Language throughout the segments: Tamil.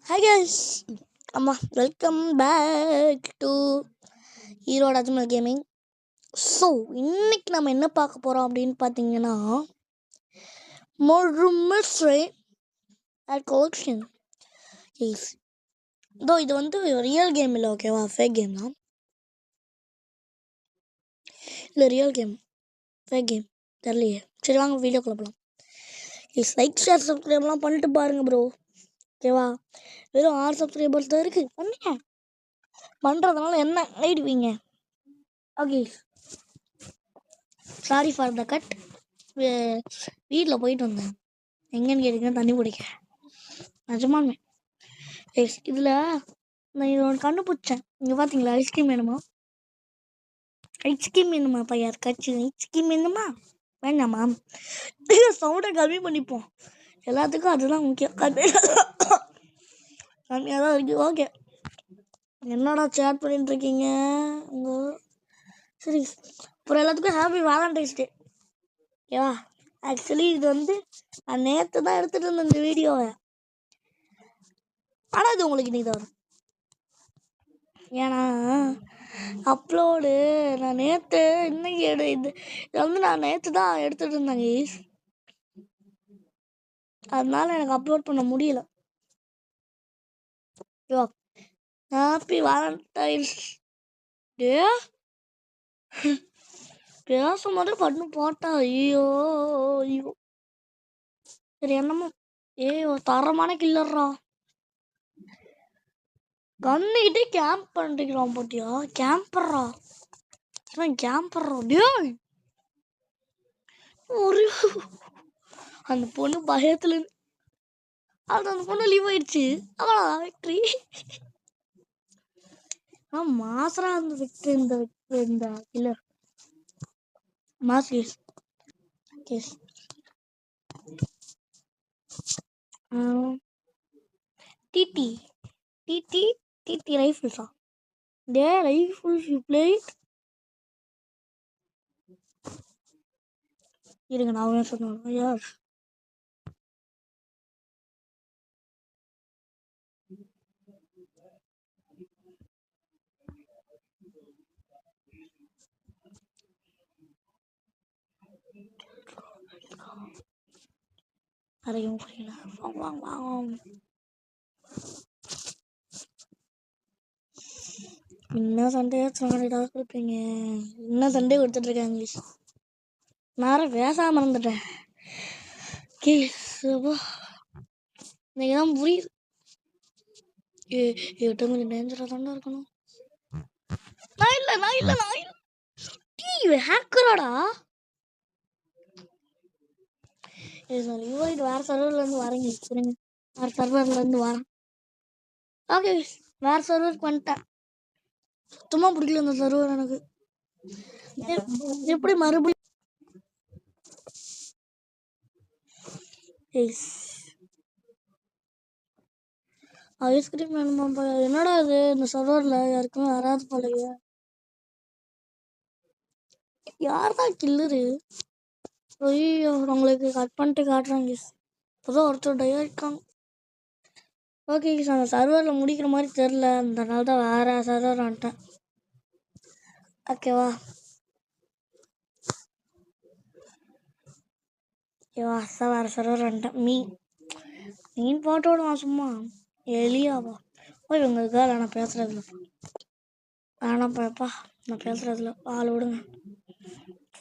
Hi guys, welcome back to Hero Rajmal Gaming. So இன்னைக்கு நம்ம என்ன பார்க்க போகிறோம் அப்படின்னு பார்த்தீங்கன்னா ஒரு மிஸ்ட்ரி அட் collection. எஸ் இதோ இது வந்து ரியல் கேம் இல்லை, ஓகேவா? ஃபேக் கேம் தான். இல்லை ரியல் கேம், ஃபேக் கேம் தெரியலையே. சரி வாங்க வீடியோக்குள்ள போகலாம். லைக் ஷேர் சப்ஸ்கிரைப்லாம் பண்ணிட்டு பாருங்க ப்ரோ, ஓகேவா? வெறும் 6 சப்ஸ்கிரைபர்ஸ் தான் இருக்குது. பண்ணுங்க, பண்ணுறதுனால என்ன ஆயிடுவீங்க? Okay, sorry for the cut. வீட்டில் போயிட்டு வந்தேன். எங்கேன்னு கேட்டிங்கன்னா தண்ணி பிடிக்க. நிஜமாமே இதில் நான் இதை ஒன்று கண்டுபிடிச்சேன். இங்கே பார்த்தீங்களா? ஐஸ்கிரீம் வேணுமா? ஐஸ்கிரீம் வேணுமாப்பா? யாருக்காச்சும் ஐஸ்கிரீம் வேணுமா? வேண்டாமா? சவுண்டை கம்மி பண்ணிப்போம். எல்லாத்துக்கும் அதுதான் முக்கியம். கம்மியாக தான் இருக்குது. ஓகே, என்னடா சேட் பண்ணிட்டு இருக்கீங்க உங்கள்? சரி, அப்புறம் எல்லாத்துக்கும் ஹாப்பி வேலண்டைன்ஸ் டே, ஓகேவா? ஆக்சுவலி இது வந்து நான் நேற்று தான் எடுத்துகிட்டு இருந்தேன் இந்த வீடியோவை. ஆனால் இது உங்களுக்கு இன்னைக்கு தான் வரும். ஏன்னா அப்லோடு நான் நேற்று இன்னைக்கு இது வந்து நான் நேற்று தான் எடுத்துகிட்டு இருந்தேங்க. அதனால எனக்கு அப்லோட் பண்ண முடியல. ஹாப்பி வேலண்டைன்ஸ் டே. பேச மாதிரி பண்ணு போட்டா. ஐயோ ஐயோ, சரி என்னமோ. ஒரு தரமான கில்லர்ரா. கண்ணுக்கிட்டே கேம்ப் பண்ணிக்கிறான் போட்டியா? கேம்பர்ரா, கேம்பர்ரா. டேய் ஒரு அந்த பொண்ணு பயத்துல அது அந்த பொண்ணு லீவ் ஆயிடுச்சு. அவ்வளோதான் விக்ட்ரி. மாசரா அந்த விக்ட்ரி, இந்த கில்லர் மாஸ். கேஸ் டிடி டிடி டிடி ரைஃபிள்ஸா? டே ரைஃபிள்ஸ் யூ பிளே இட்? இருங்க நான் அவன் சொன்னேன். யார் அறையும் புரியல. இன்னும் சண்டையா சொன்னதாக கொடுப்பீங்க. இன்னும் சண்டே கொடுத்துட்டு இருக்காங்க இங்கிலீஷ். நான் பேசாம மறந்துட்டேன். இன்னைக்கு தான் புரியுது. கொஞ்சம் டேஞ்சராக தானே இருக்கணும். நான் இல்லை ஹேக்கராடா. வேற சர்வர்லேருந்து வரேங்க. சரிங்க, வேற சர்வர்லேருந்து வரேன். ஓகே, வேற சர்வருக்கு வந்துட்டேன். சுத்தமாக பிடிக்கல இந்த சர்வர் எனக்கு. எப்படி மறுபடியும் ஐஸ்கிரீம் வேணுமாப்பா? என்னடா இது, இந்த சர்வரில் யாருக்குமே வராது போலையே. யார் தான் கில்லரு? ஐயோ, உங்களுக்கு கட் பண்ணிட்டு காட்டுறாங்க. இப்போதான் ஒருத்தர் டயா இருக்காங்க. ஓகே, அந்த சர்வரில் முடிக்கிற மாதிரி தெரில, அதனால தான் வேறு சர்வர் வந்துட்டேன். ஓகேவா? அதான் வேறு சர்வர் வந்துட்டேன். மீன் போட்டு விடுவான் சும்மா. எலியாவா? இவங்களுக்காக நான் பேசுறதில்ல. வேணாம்ப்பா, நான் பேசுறதில்ல. ஆள் விடுங்க.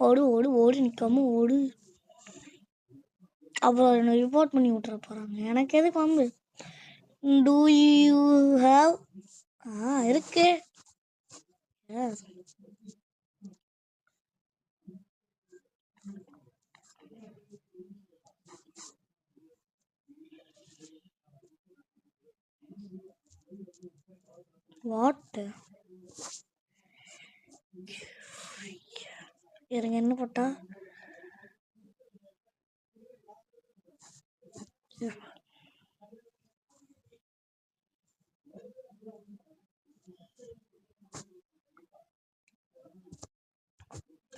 ஓடு ஓடு ஓடு, நிற்காம ஓடு. அப்புறம் என்ன ரிப்போர்ட் பண்ணி விட்டுற போகிறாங்க. எனக்கு எதுக்கு வந்து? டூ யூ ஹேவ் இருக்கு. வாட்? இருங்க, என்ன போட்டா?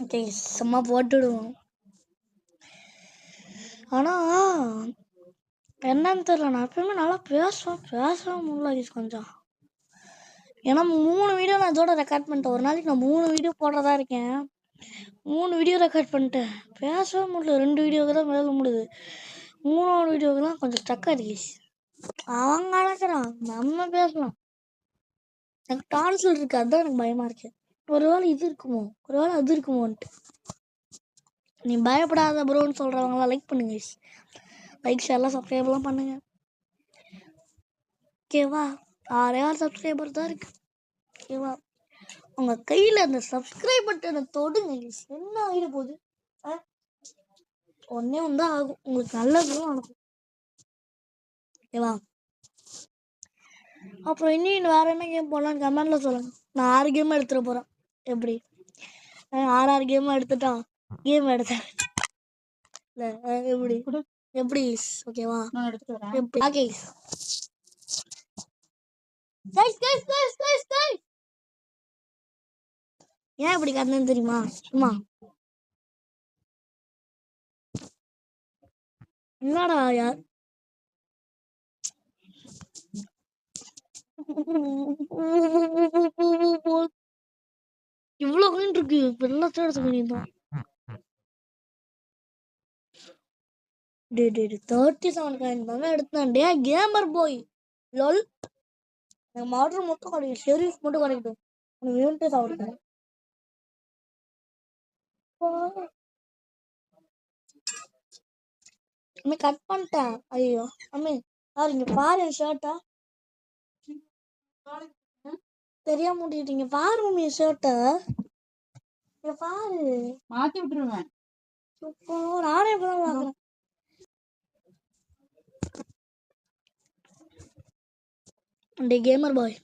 ஓகே, சும்மா போட்டுடுவோம். ஆனால் என்னன்னு தெரியல. நான் எப்பயுமே நல்லா பேசவே முடியல கைஸ் கொஞ்சம். ஏன்னா 3 வீடியோ நான் இதோட ரெக்கார்ட் பண்ணிட்டேன். ஒரு நாளைக்கு நான் 3 வீடியோ போடுறதா இருக்கேன். 3 வீடியோ ரெக்கார்ட் பண்ணிட்டேன். பேசவே முடியல. 2 வீடியோவுக்கு தான் மேலே முடியுது. 3ஆவது வீடியோக்கெல்லாம் கொஞ்சம் ஸ்டக் ஆயிடுச்சு. அவங்க அழைக்கிறான், நம்ம பேசலாம். எனக்கு டான்சில் இருக்கு, அதுதான் எனக்கு பயமா இருக்கு. ஒருவேளை இது இருக்குமோ, ஒருவேளை அது இருக்குமோன்ட்டு. நீ பயப்படாத ப்ரோன்னு சொல்றவங்களாம் லைக் பண்ணுங்க. லைக் ஷேர்லாம் சப்ஸ்கிரைப்லாம் பண்ணுங்க. ஓகேவா? 6 சப்ஸ்கிரைபர் தான் இருக்கு. ஓகேவா? உங்க கையில அந்த சப்ஸ்கிரைப் பட்டனை தொடுங்க. என்ன ஆகிட போகுது? ஒன்னே ஒன்று தான் ஆகும். உங்களுக்கு நல்லதும் நடக்கும். ஓகேவா? அப்புறம் இன்னும் வேற என்ன கேம் போடலான்னு கமெண்ட்ல சொல்லுங்க. நான் 6 கேம் எடுத்துட போறேன். எப்படி 6 கேம் எடுத்துட்டான்? கேம் எடுத்தேன் இல்லை எப்படி எப்படி ஓகேவா? எப்படி ஓகே ஏன் இப்படி கத்தன்னு தெரியுமா? சும்மா என்னடா யார் இவ்வளவு காயின் இருக்கு. எல்லாம் தேடுறது பண்ணியிருந்தான். 37 காயின் தாங்க எடுத்தான். டே கேமர் போய் லொல். நம்ம ஆர்டர் மட்டும் கிடைக்கும். ஷெரீஃப் மட்டும் கிடைக்கும். யூனிட்டு சாப்பிடுங்க. அம்மே கட் பண்ணிட்டேன். ஐயோ அம்மே யார் இங்க பாரு என் ஷர்ட்டா தெரியாம முடிட்டீங்க. பாரு மம்மி என் ஷர்ட்டை பாரு. மாத்தி விட்டுருவேன். நானே இப்பதான் பாக்குறேன். கேமர் பாய்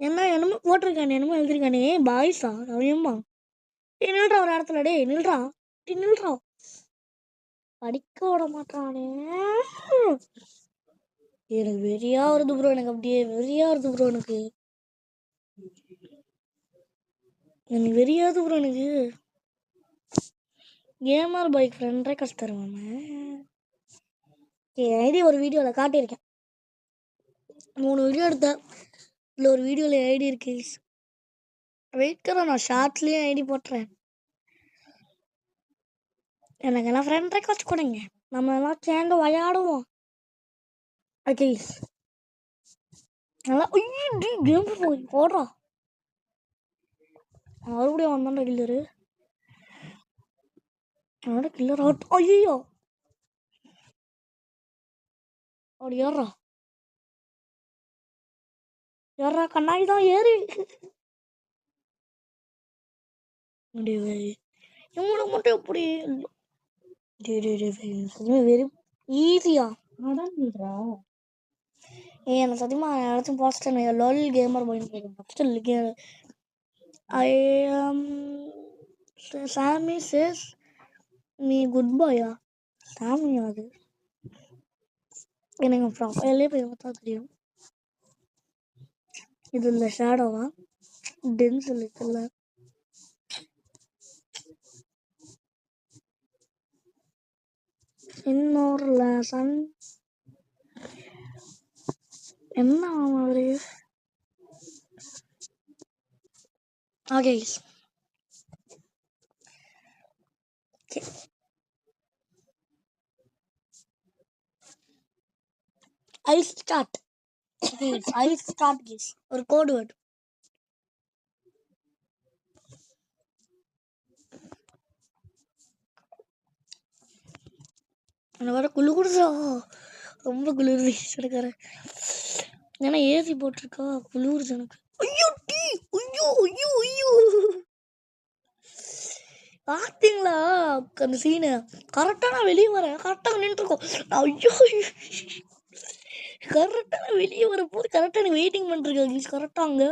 என்ன என்னமோ போட்டிருக்கானே, என்னமோ எழுதிருக்கானே. பாய்ஸா அவயம்மா நில்றா ஒரு இடத்துல. டே நில்றா நில்றா. படிக்க விட மாட்டானே. எனக்கு வெறியா வருது ப்ரோ. எனக்கு அப்படியே வெறியா வருது ப்ரோ. எனக்கு வெறியாது ப்ரோ. எனக்கு கேமர் பைக் ஃப்ரெண்ட் ரெக்வஸ்ட் தருவாங்க. ஐடி ஒரு வீடியோவில் காட்டியிருக்கேன். 3 வீடியோ எடுத்தேன். இல்லை ஒரு வீடியோவில் ஐடி இருக்கு. வெயிட் கர நான் ஷார்ட்ஸ்லேயும் ஐடி போட்டுறேன். எனக்கு எல்லாம் ஃப்ரெண்ட் ரெக்வஸ்ட் கொடுங்க. நம்ம எல்லாம் சேர்ந்து விளையாடுவோம். ஓகே நல்லா கேம் போய் போடுறா. மறுபடியும் வந்தாண்டா கில்லரு. அவனோட கில்லர் அவுட். ஐயோ அப்படி ஏறா ஏறா கண்ணாடி தான் ஏறி. இவனை மட்டும் எப்படி வெறும் ஈஸியா எனக்கு சத்தியமா யாராச்சும் பாஸ்ட் லோல் கேமர் போய் ஐ சாமி சேஸ் மீ குட் பாயா. சாமி அது எனக்கு ப்ரொஃபைலே போய் பார்த்தா தெரியும். இது இல்லை ஷேடோவா டென்ஸ் இருக்குல்ல. இன்னொரு லேசன் என்ன மாதிரி. ஓகே ஐ ஸ்டார்ட் கேஸ் ஒரு கோட் வேர்ட். எனக்கு வர குளிர்றா. ரொம்ப குளிர்ந்து எடுக்கிற. ஏன்னா ஏசி போட்டிருக்கா குளிர்து எனக்கு. ஐயோ டீ ஐயோ ஐயோ ஐயோ பார்த்தீங்களா அந்த சீனு? கரெக்டாக நான் வெளியே வரேன். கரெக்டாக நின்றுருக்கோம். ஐயோ கரெக்டாக நான் வெளியே வரப்போது கரெக்டாக எனக்கு வெயிட்டிங் பண்ணிருக்கேன். கரெக்டாக அங்கே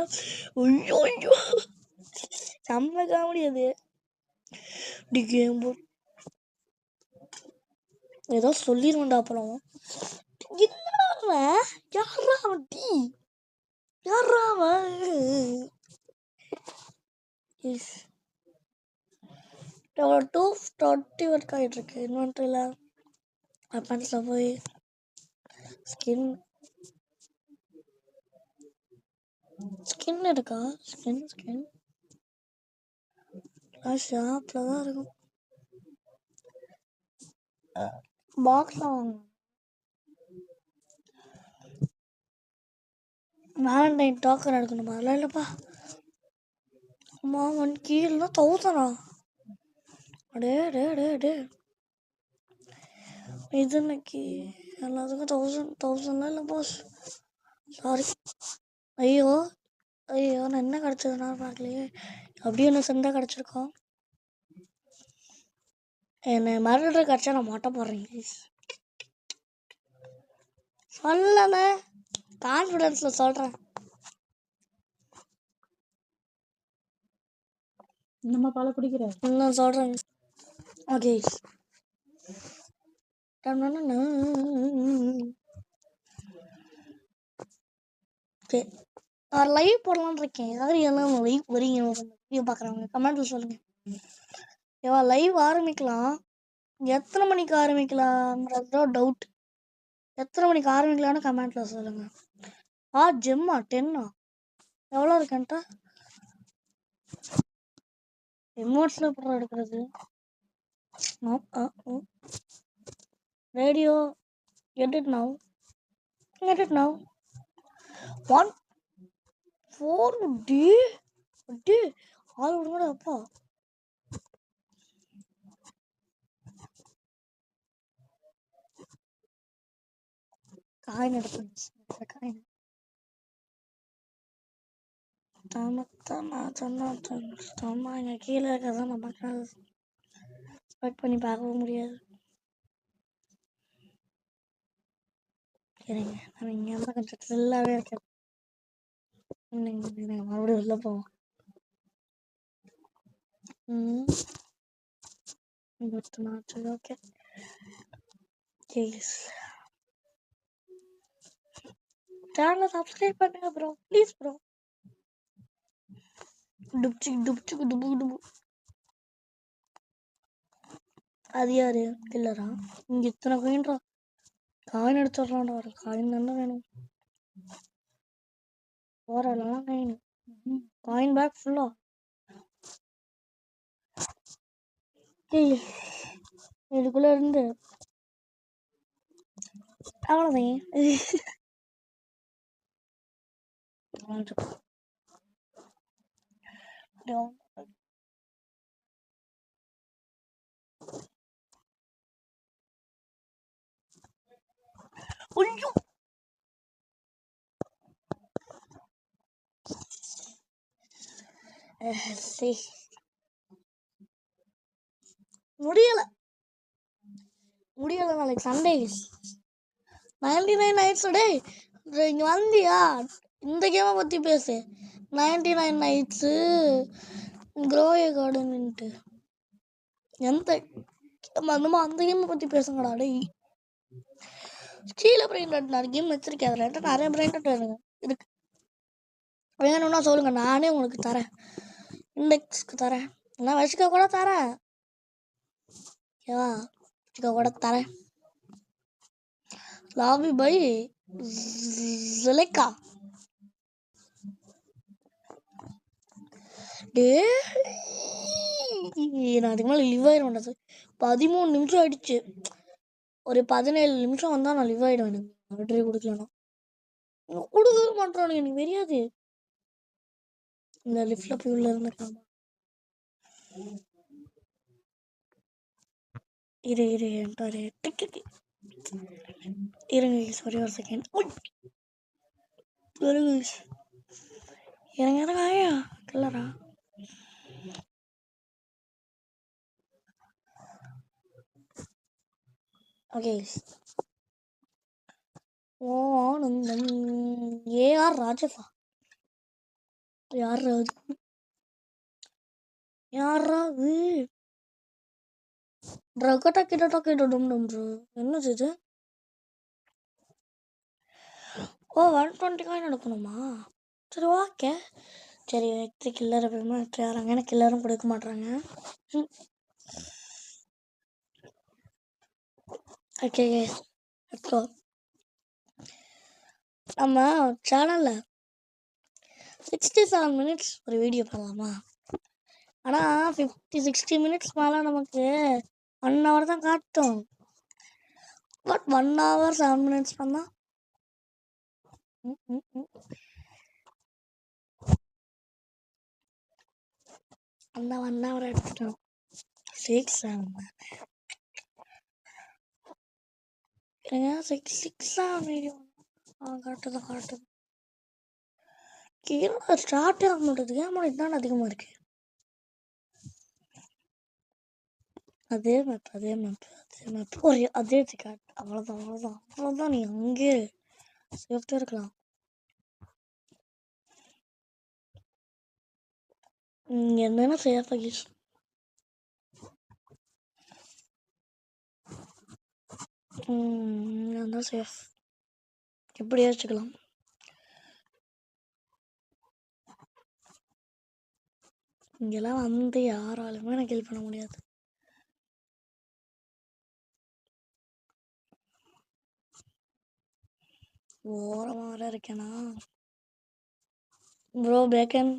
ஐயோ ஐயோ செம்ம காமெடி அது. டி கேம் போர்ட் ஏதோ சொல்லிடுவேன்டா அப்புறம். என்னடா அவன்? யாரா அவன்? டீ யாரா அவன்? ஒரு 220 ஒர்க் ஆகிட்டு இருக்கு இன்வென்ட்ரியில். வெப்பன்ஸில் போய் ஸ்கின் இருக்கா? ஸ்கின் ஷாப்பில் தான் இருக்கும். பாக்ஸில் வாங்கணும். வேலண்டைன் டோக்கன் எடுக்கணுமா? இல்லை இல்லைப்பா. அம்மா 1 கீழே 1000 அடே டே டே டே இது இன்னைக்கு எல்லாத்துக்கும் 1000 இல்லை பாஸ். சாரி. ஐயோ நான் என்ன கிடச்சதுன்னா பார்க்கலையே. அப்படியே என்ன சண்டை கிடச்சிருக்கோம். என்னை மறுபடியும் கிடச்சா நான் மாட்ட போடுறேன் ப்ளீஸ். சொல்லலை, கான்ஃபிடென்ஸில் சொல்கிறேன். நம்ம பாலை குடிக்கிற இன்னும் சொல்கிறேன். ஓகே நான் லைவ் போடலான்னு இருக்கேன். யார் எல்லாம் லைவ் வரீங்க வீடியோ பார்க்குறவங்க கமெண்ட்டில் சொல்லுங்கள். ஏவா லைவ் ஆரம்பிக்கலாம். எத்தனை மணிக்கு ஆரம்பிக்கலாம்ன்றதுதான் டவுட். எத்தனை மணிக்கு ஆரம்பிக்கலான்னு கமெண்ட்டில் சொல்லுங்கள். ஜெம்மா 10 எவ்வளோ இருக்கேன்ட்டா? எமோட்ஸில் எப்படி எடுக்கிறது? ரேடியோ எடிட் நவ் 1 4 ஆள் விடுங்கடா அப்பா. காயின் எடுத்து காயின் இங்கே கீழே இருக்கிறதா நமக்கு ஸ்பெக்ட் பண்ணி பார்க்கவும் முடியாது. சரிங்க, நான் இங்கே இருந்தால் கொஞ்சம் த்ரில்லாகவே இருக்கேன். மறுபடியும் வெளில போவோம். ஓகே சேனலை சப்ஸ்கிரைப் பண்ணுங்க ப்ரோ, ப்ளீஸ் ப்ரோ. டுபு அது யாரு கில்லரா? இங்கே இத்தனை காயின்ரா. காயின் எடுத்துடலாம்டா. ஒரு காயின் தானே வேணும். போறலாம் காயின் பேக் ஃபுல்லா. இதுக்குள்ள இருந்து அவ்வளோதான். முடியல நாளைக்கு சண்டே 99 நைட்ஸ். டே இங்கே வந்தியா? இந்த கேமை பற்றி பேசு. 99 நைட்ஸு க்ரோயே கார்டன்ட்டு எந்த கேம் அந்த கேமை பற்றி பேசுங்கடா. டே கீழே பிரைன் நிறைய கேம் வச்சிருக்கேன். அதில் என்கிட்ட நிறைய பிரைன் வேணுங்க இருக்கு. வேணும்னா சொல்லுங்கள், நானே உங்களுக்கு தரேன். இண்டெக்ஸ்க்கு தரேன், நான் வச்சுக்க கூட தரேன். ஓகேவா? வச்சுக்க கூட தரேன். Lobby by ஜுலேக்கா. டே நான் அதுக்கு மேலே லிவ் ஆயிடுவேன். 13 நிமிஷம் ஆயிடுச்சு. ஒரு 17 நிமிஷம் வந்தால் நான் லிவ் ஆகிடுவேன். எனக்கு வெற்றி கொடுக்கலன்னா கொடுக்க மாட்டோம். எனக்கு தெரியாது. இந்த லிஃப்டில் போய் உள்ள இருந்துருக்காமா. இரு இருங்க சாரி, ஒரு செகண்ட். இருங்க ஆயா கில்லரா. ஓகே ஆனந்தம். ஏஆர் ராஜசா யாராவது என்னது இது? 120 காயின் எடுக்கணுமா? சரி ஓகே. சரி வெற்றி கில்லரை போய் வெற்றி ஆகிறாங்க. ஏன்னா கில்லரும் கொடுக்க மாட்றாங்க. ஓகே கோ நம்ம சேனலில் 67 மினிட்ஸ் ஒரு வீடியோ பண்ணலாமா? ஆனால் 60 மினிட்ஸ் மேலே நமக்கு 1 ஹவர் தான் காட்டும். பட் 1 ஹவர் 7 மினிட்ஸ் பண்ணால் அந்த 1 ஹவர் எடுத்துட்டோம். 6 வீடியோ காட்டுது. கீழே ஸ்டார்ட் ஆக மாட்டேது. ஏன் இதுதான் அதிகமாக இருக்கு. அதே மேப் ஒரு அதே டிக்கெட். அவ்வளோதான். நீ அங்கே சேஃப்டியாக இருக்கலாம். என்னென்ன சேஃபாக யூஸ் தான் சேஃப் எப்படி வச்சுக்கலாம். இங்கெல்லாம் வந்து யாராலுமே எனக்கு ஹெல்ப் பண்ண முடியாது. ஓரமாக வர இருக்கேனா ப்ரோ? Bacon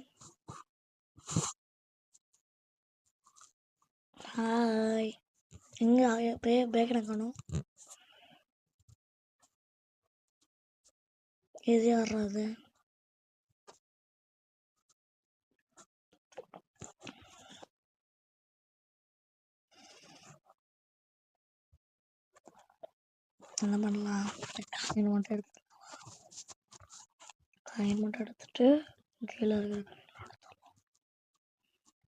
hi. எங்கே பேக்கனை காணும்? எது யாராது? என்ன பண்ணலாம்? காயின் மட்டும் எடுத்துட்டு கீழே இருக்கிற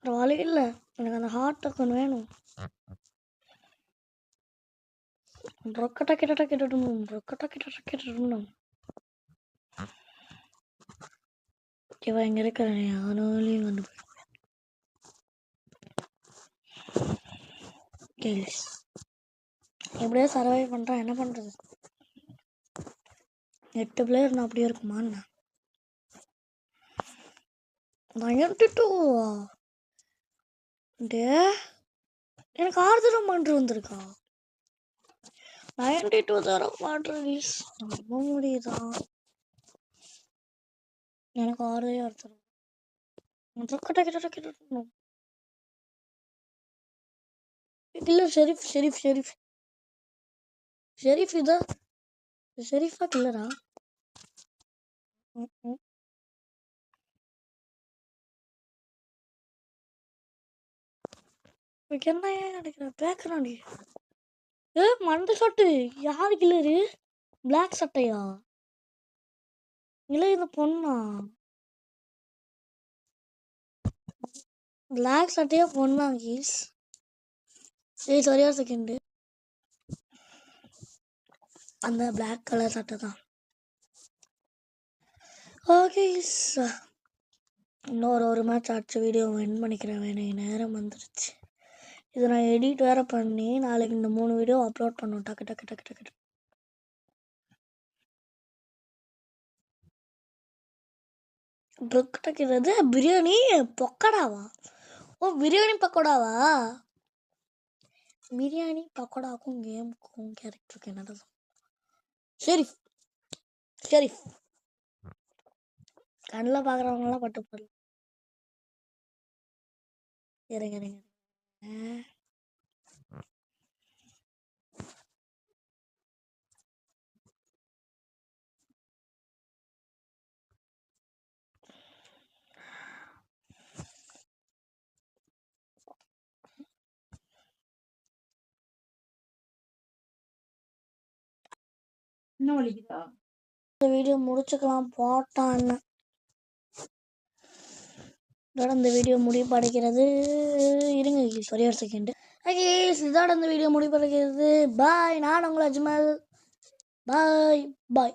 வழி இல்லை. எனக்கு அந்த ஹார்ட் டோக்கன் வேணும். ரொக்கட்டணும். ஓகேவா? இங்கே இருக்கிறேன். யானாலையும் வந்து எப்படியோ சர்வை பண்ணுறேன். என்ன பண்ணுறது? 8 பிளேயர் நான் அப்படியே இருக்குமான்னு 92 எனக்கு 6 தரம் மாற்று வந்திருக்கா? 92 தரம் மாற்று நம்ப முடியுதா? எனக்கு 6 தரம் இல்லை. ஷெரீஃப் இதா? ஷெரீஃபா கில்லரா? என்ன கிடைக்கிற பேக்கராண்டி? மண்டை சட்டு யாரு கில்லரு? பிளாக் சட்டையா? இல்லை இந்த பொண்ணா? பிளாக் சட்டையா பொண்ணா கீஸ்? சரி சரியா செகண்டு. அந்த பிளாக் கலர் சட்டை தான். ஓகே இன்னொரு மேட்ச் ஆச்சு. வீடியோ என் பண்ணிக்கிறேன். வேணும் நேரம் வந்துருச்சு. இதை நான் எடிட் வேறு பண்ணி நாளைக்கு இந்த 3 வீடியோ அப்லோட் பண்ணுவோம். டக்கு டக்குறது பிரியாணி பக்கோடாவா? பிரியாணி பக்கோடாவா? பிரியாணி பக்கோடாவுக்கும் கேமுக்கும் கேரக்டருக்கு என்னது? ஷெரீஃப் கண்ணில் பார்க்குறவங்களாம் பட்டு போடல. இருங்க என்ன வலிக்குதா? இந்த வீடியோ முடிச்சுக்கலாம் போட்டான்னு இதோட இந்த வீடியோ முடிப்படைகிறது. இருங்க ஒரே ஒரு செகண்ட். ஓகே இதோட இந்த வீடியோ முடிப்படைகிறது. பாய். நான் உங்கள் அஜ்மல். பாய்.